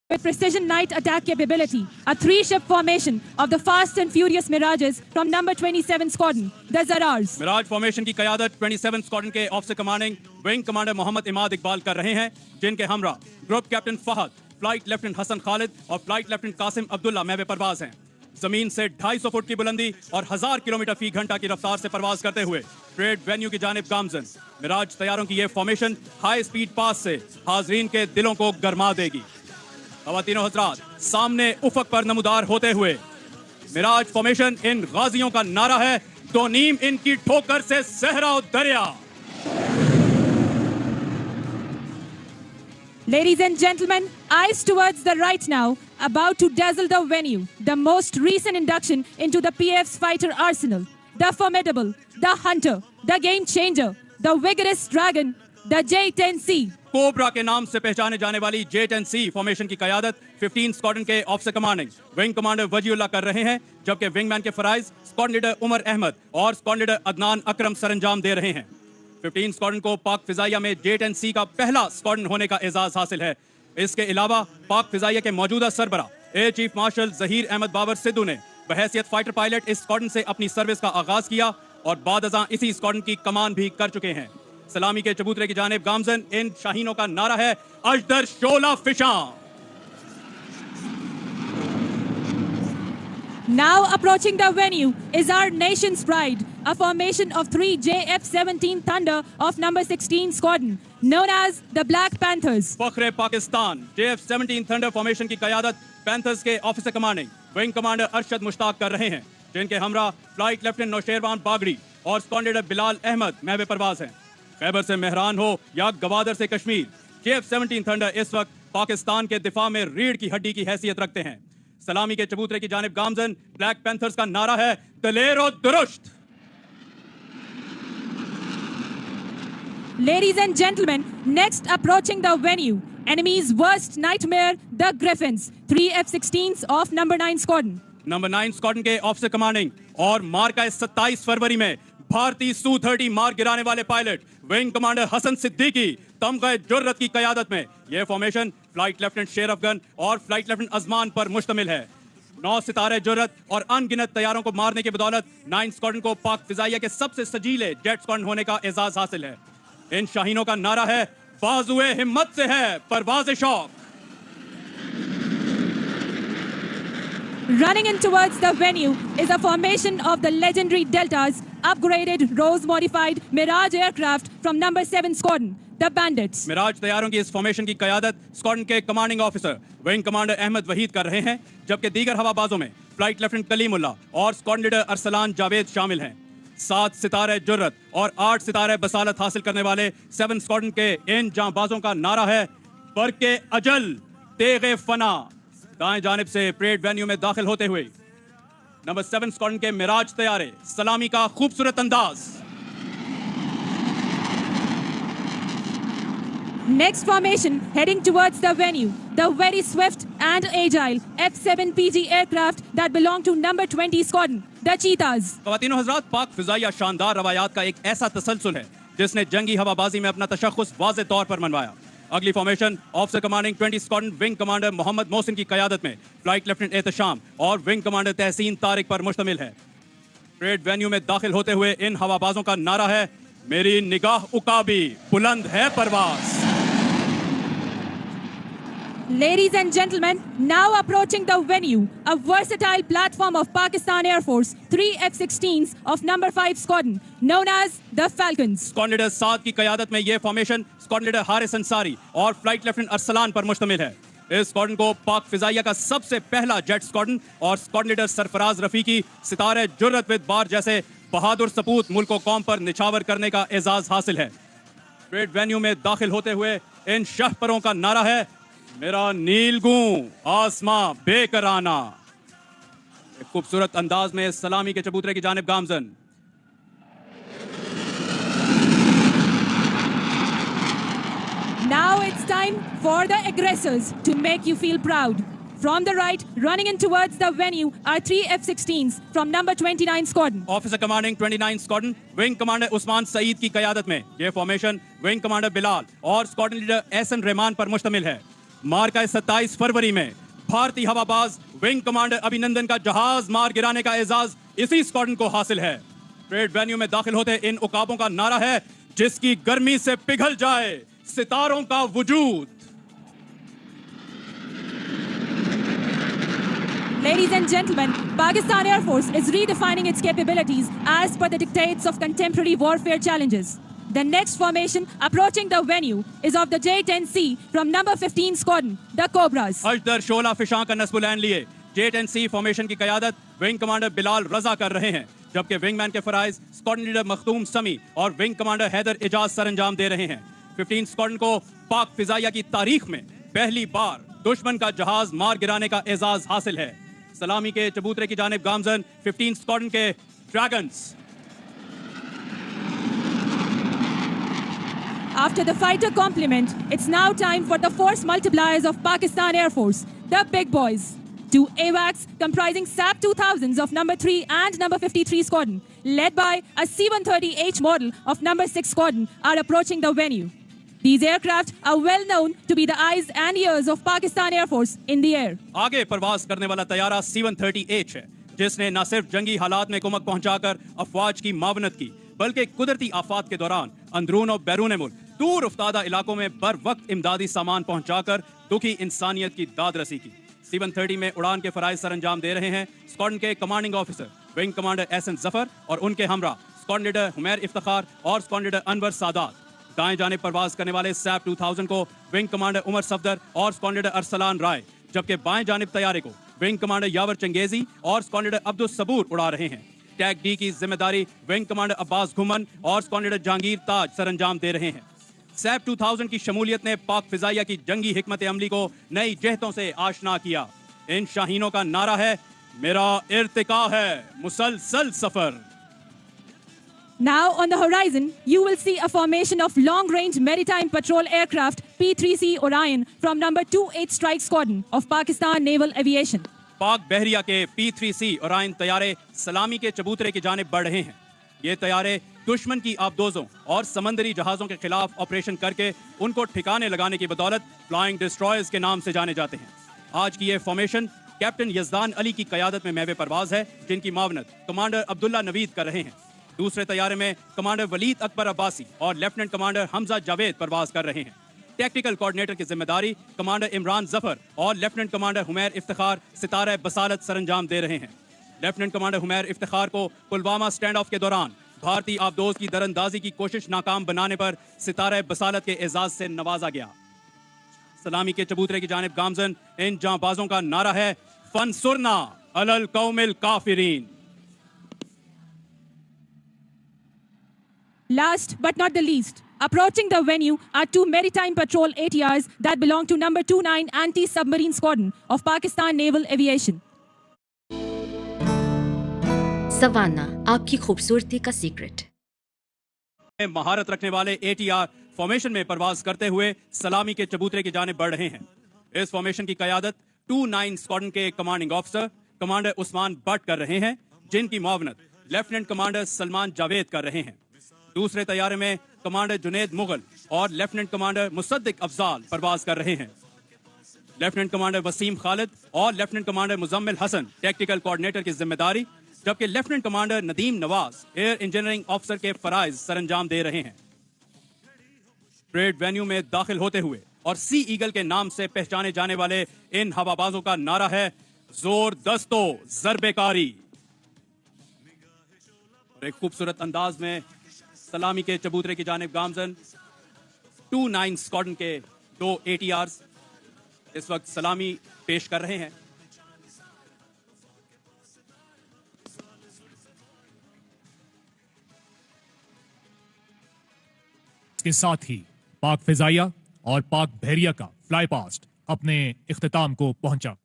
with precision night attack capability, a three-ship formation of the fast and furious Mirages from number 27 Squadron, the Zarars. Mirage formation की क़यादत 27 squadron के officer commanding wing commander Mohammad Imad Iqbal कर रहे हैं, जिनके हमरा group captain Fahad, flight lieutenant Hasan Khalid और flight lieutenant Qasim Abdullah महवे परवाज हैं। जमीन से 250 फुट की बुलंदी और 1000 किलोमीटर फी घंटा की रफ्तार से परवाज करते हुए ट्रेड वेन्यू की जानिब गामजन। मिराज तैयारों की यह फॉर्मेशन हाई स्पीड पास से हाजरीन के दिलों को गरमा देगी। ख़वातीनो हज़रात, सामने उफक पर नमूदार होते हुए मिराज फॉर्मेशन इन गाजियों का नारा है, दो नीम इनकी ठोकर से सहरा और दरिया। Ladies and gentlemen, eyes towards the right now, about to dazzle the venue, the most recent induction into the PF's fighter arsenal, the formidable, the hunter, the game changer, the vigorous dragon, the J-10C. Cobra के नाम से पहचाने जाने वाली J-10C formation की क़यादत 15 squadron के officer commanding wing commander वजीउल्लाह कर रहे हैं, जबकि विंगमैन के फराइज स्क्वाड्रन लीडर उमर अहमद और स्क्वाड्रन लीडर अदनान अकरम सरंजाम दे रहे हैं। 15 स्क्वाड्रन को पाक फिजाइया में J-10C का पहला स्क्वाड्रन होने का एजाज हासिल है। इसके अलावा पाक फिजाइया के मौजूदा सरबरा air chief marshal Zaheer Ahmed Babar Sidhu ने बहैसियत फाइटर पायलट इस स्क्वाड्रन से अपनी सर्विस का आगाज किया और बाद अज़ां इसी स्क्वाड्रन की कमान भी कर चुके हैं। सलामी के चबूतरे की जानिब गामजन, इन शाहीनों का नारा है, अजदर शोला फिशां। Now approaching the venue is our nation's pride, a formation of 3 JF-17 Thunder of number 16 Squadron, known as the Black Panthers. फख्रे पाकिस्तान JF-17 थंडर फॉर्मेशन की क़यादत पैंथर्स के officer commanding wing commander Arshad Mushtaq कर रहे हैं, जिनके हमरा फ्लाइट लेफ्टिनेंट नौशेरवान बागड़ी और स्क्वाड्रन लीडर बिलाल अहमद महवे परवाज हैं। खैबर से मेहरान हो या गवादर से कश्मीर, JF-17 थंडर इस वक्त पाकिस्तान के दिफा में रीढ़ की हड्डी की हैसियत रखते हैं। सलामी के चबूतरे की जानिब गामजन, ब्लैक पैंथर्स का नारा है, दलेर और दुरुस्त। Ladies and gentlemen, next approaching the venue, enemy's worst nightmare, the Griffins, 3 F-16s of number 9 Squadron. Number 9 squadron के ऑफिसर कमांडिंग और मार का 27 फरवरी में भारतीय Su-30 मार गिराने वाले pilot wing commander Hasan Siddiqui तमग़े जुर्रत की क़यादत में यह फॉर्मेशन फ्लाइट लेफ्टिनेंट शेर अफगन और फ्लाइट लेफ्टिनेंट अजमान पर मुश्तमिल है। 9 सितारे जुर्रत और अनगिनत तैयारों को मारने की बदौलत 9 स्क्वाड्रन को पाक फिजाइया के सबसे सजीले जेट स्क्वाड्रन होने का एजाज हासिल है। इन शाहीनों का नारा है, बाजुए हिम्मत से है परवाज़े शौक। Running in towards the venue is a formation of the legendary Delta's upgraded Rose-modified Mirage aircraft from number 7 Squadron, the Bandits. Miraj तैयारों की इस फॉर्मेशन की क़यादत स्क्वाड्रन के commanding officer wing commander Ahmed Waheed कर रहे हैं, जबकि दीगर हवाबाजों में फ्लाइट लेफ्टिनेंट कलीमुल्लाह और स्क्वाड्रन लीडर अरसलान जावेद शामिल हैं। 7 सितारे जुर्रत और 8 सितारे बसालत हासिल करने वाले 7 स्क्वाड्रन के इन जांबाजों का नारा है, बरके अजल तेगे फना। दाएं जानिब से परेड वेन्यू में दाखिल होते हुए नंबर 7 स्क्वाड्रन के मिराज तैयारे, सलामी का खूबसूरत अंदाज। Next formation heading towards the venue, the very swift and agile F-7PG aircraft that belong to number 20 Squadron, the Cheetahs. ख़वातीनो हज़रात, पाक फिज़ाइया शानदार रवायात का एक ऐसा तसलसल है जिसने जंगी हवाबाजी में अपना तशख़्ख़ुस वाज़े तौर पर मनवाया। अगली formation officer commanding 20 squadron wing commander Mohammad Mohsin की क़यादत में फ्लाइट लेफ्टिनेंट एहतशाम और विंग कमांडर तहसीन तारिक पर मुश्तमिल है। परेड वेन्यू में दाखिल होते हुए इन हवाबाजों का नारा है, मेरी निगाह उकाबी, बुलंद है परवाज़। Ladies and gentlemen, now approaching the venue, a versatile platform of Pakistan Air Force, 3 F-16s of number 5 Squadron, known as the Falcons. Squadron leader 7 की क़यादत में यह formation squadron leader Haris Ansari और फ्लाइट लेफ्टिनेंट अरसलान पर मुश्तमिल है। इस स्क्वाड्रन को पाक फिजाइया का सबसे पहला जेट स्क्वाड्रन और स्क्वाड्रन लीडर सरफराज रफीकी सितारे जुर्रत विद बार जैसे बहादुर सपूत मुल्क व कौम पर निछावर करने का एजाज हासिल है। परेड वेन्यू में दाखिल होते हुए इन शहपरों का नारा है, मेरा नीलगूं आसमां बेकराना। एक खूबसूरत अंदाज में सलामी के चबूतरे की जानिब गामजन। Now it's time for the aggressors to make you feel proud. From the right, running in towards the venue are 3 F-16s from number 29 Squadron. Officer commanding 29 squadron wing commander Usman Saeed की क़यादत में यह फॉर्मेशन विंग कमांडर बिलाल और squadron leader Ehsan Rahman पर मुश्तमिल है। मार्का 27 फरवरी में भारतीय हवाबाज विंग कमांडर अभिनंदन का जहाज मार गिराने का एजाज इसी स्क्वाड्रन को हासिल है। परेड वेन्यू में दाखिल होते इन उकाबों का नारा है, जिसकी गर्मी से पिघल जाए सितारों का वजूद। Ladies and gentlemen, Pakistan Air Force is redefining its capabilities as per the dictates of contemporary warfare challenges. The next formation approaching the venue is of the J-10C from number 15 Squadron, the Cobras. अजदर शोला फिशां का नस्बुलैन लिए J-10C formation की क़यादत wing commander Bilal रजा कर रहे हैं, जबकि wingman के फराइज squadron leader Makhdoom समी और विंग कमांडर हैदर इजाज सरंजाम दे रहे हैं। 15 स्क्वाड्रन को पाक फिजाइया की तारीख में पहली बार दुश्मन का जहाज मार गिराने का एजाज हासिल है। सलामी के चबूतरे की जानिब गामजन 15 स्क्वाड्रन के dragons. After the fighter complement, it's now time for the force multipliers of Pakistan Air Force, the big boys. Two AWACS comprising SAP 2000s of number 3 and number 53 Squadron, led by a C-130H model of number 6 Squadron, are approaching the venue. These aircraft are well known to be the eyes and ears of Pakistan Air Force in the air. आगे परवाज करने वाला तैयारा C-130H है, जिसने न सिर्फ जंगी हालात में कुमक पहुंचाकर अफवाज की मावनत की, बल्कि कुदरती आफात के दौरान अंदरून और बैरून मुल्क दूर उफ्तादा इलाकों में बर वक्त इमदादी सामान पहुंचाकर दुखी इंसानियत की दाद रसी की। C-130 में उड़ान के फराइज सरंजाम दे रहे हैं स्क्वाड्रन के commanding officer wing commander Ahsan Zafar और उनके हमरा स्क्वाड्रन लीडर हुमैर इफ्तिखार और स्क्वाड्रन लीडर अनवर सादात। दाएं जाने परवाज करने वाले सैप 2000 को विंग कमांडर उमर सफदर और स्क्वाड्रन लीडर अरसलान राय, जबकि बाएं जानिब तैयारे को विंग कमांडर यावर चंगेजी और स्क्वाड्रन लीडर अब्दुल सबूर उड़ा रहे हैं। टैग डी की जिम्मेदारी विंग कमांडर अब्बास घुमन और स्क्वाड्रन लीडर जहांगीर ताज सरंजाम दे रहे हैं। सैप 2000 की शमूलियत ने पाक फिजाइया की जंगी हिकमत अमली को नई जहतों से आशना किया। इन शाहीनों का नारा है, मेरा इर्तिका है मुसलसल सफर। Now on the horizon, you will see a formation of long-range maritime patrol aircraft P-3C Orion from number 28 Strike Squadron of Pakistan Naval Aviation. पाक बहरिया के P-3C Orion तैयारे सलामी के चबूतरे की जानिब बढ़ रहे हैं। ये तैयारे दुश्मन की आबदोजों और समंदरी जहाजों के खिलाफ ऑपरेशन करके उनको ठिकाने लगाने की बदौलत फ्लाइंग डिस्ट्रॉयर्स के नाम से जाने जाते हैं। आज की ये फॉर्मेशन कैप्टन यजदान अली की क़यादत में महवे परवाज है, जिनकी मावनत कमांडर अब्दुल्ला नवीद कर रहे हैं। दूसरे तैयारे में कमांडर वलीद अकबर अब्बासी और लेफ्टिनेंट कमांडर हमजा जावेद परवाज कर रहे हैं। टेक्निकल कोऑर्डिनेटर की जिम्मेदारी कमांडर इमरान जफर और लेफ्टिनेंट कमांडर हुमैर इफ्तिखार सितारा बसालत सरंजाम दे रहे हैं। लेफ्टिनेंट कमांडर हुमैर इफ्तिखार को पुलवामा स्टैंड ऑफ के दौरान भारतीय आबदोज की दरअंदाजी की कोशिश नाकाम बनाने पर सितारा बसालत के एजाज से नवाजा गया। सलामी के चबूतरे की जानिब गामजन इन जांबाजों का नारा है, फनसुरना अलल कौमिल काफिरीन। Last but not the least, approaching the venue are two maritime patrol ATRs that belong to number 29 Anti-Submarine Squadron of Pakistan Naval Aviation. सवाना, आपकी खूबसूरती का सीक्रेट। महारत रखने वाले ATR फॉर्मेशन में परवाज करते हुए सलामी के चबूतरे की जानिब बढ़ रहे हैं। इस फॉर्मेशन की क़यादत 29 स्क्वाड्रन के commanding officer commander Usman but कर रहे हैं, जिनकी मुआवनत लेफ्टिनेंट कमांडर सलमान जावेद कर रहे हैं। दूसरे तैयारे में कमांडर जुनेद मुगल और लेफ्टिनेंट कमांडर मुसद्दिक अफजाल परवाज कर रहे हैं। लेफ्टिनेंट कमांडर वसीम खालिद और lieutenant commander Muzammil Hasan technical coordinator की जिम्मेदारी, जबकि lieutenant commander Nadeem Nawaz air engineering officer के फराइज सरंजाम दे रहे हैं। परेड वेन्यू में दाखिल होते हुए और सी ईगल के नाम से पहचाने जाने वाले इन हवाबाजों का नारा है, जोर दस्तो जरबेकारी। और एक खूबसूरत अंदाज में सलामी के चबूतरे की जानिब गामजन 29 स्क्वाड्रन के दो ATRs इस वक्त सलामी पेश कर रहे हैं। इसके साथ ही पाक फिजाइया और पाक बहरिया का फ्लाई पास्ट अपने इख्तिताम को पहुंचा।